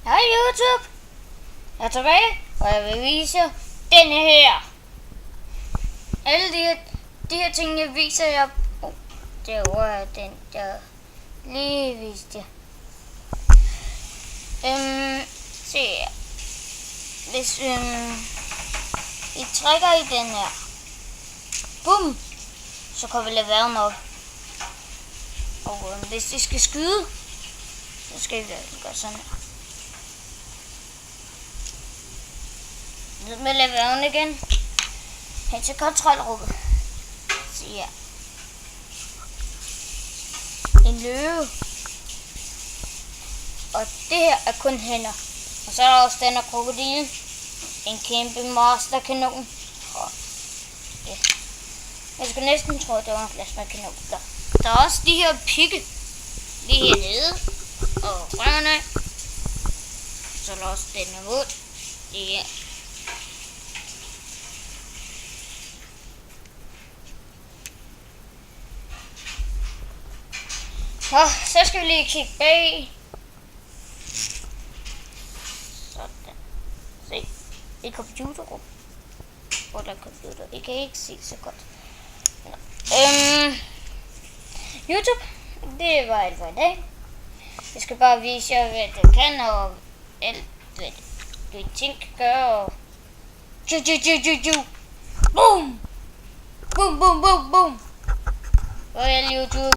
Hej YouTube! Jeg er tilbage, og jeg vil vise jer denne her. Alle de her ting, jeg viser jer. Det var den der lige viste jer. Se her. Hvis I trækker i den her, bum, så kommer leveren op. Og hvis I skal skyde, så skal I gøre sådan her. Ned med leveren igen. Hen til kontrolrummet. Se her. En løve. Og det her er kun hænder. Og så er der også den her krokodil. En kæmpe masterkanon. Og ja. Jeg skulle næsten tro, at det var en plasmakanon. Der er også de her pigge. Lige hernede. Og røven af. Så er der også den her mod. Det her. Så skal vi lige kigge bag. Sådan. Se. I computerrum. Hvor der er computer. I kan ikke se så godt. YouTube. Det var alt for i dag. Jeg skal bare vise jer, hvad du kan, og alt, hvad du ting kan gøre, og boom! Boom, boom, boom, boom! Og YouTube.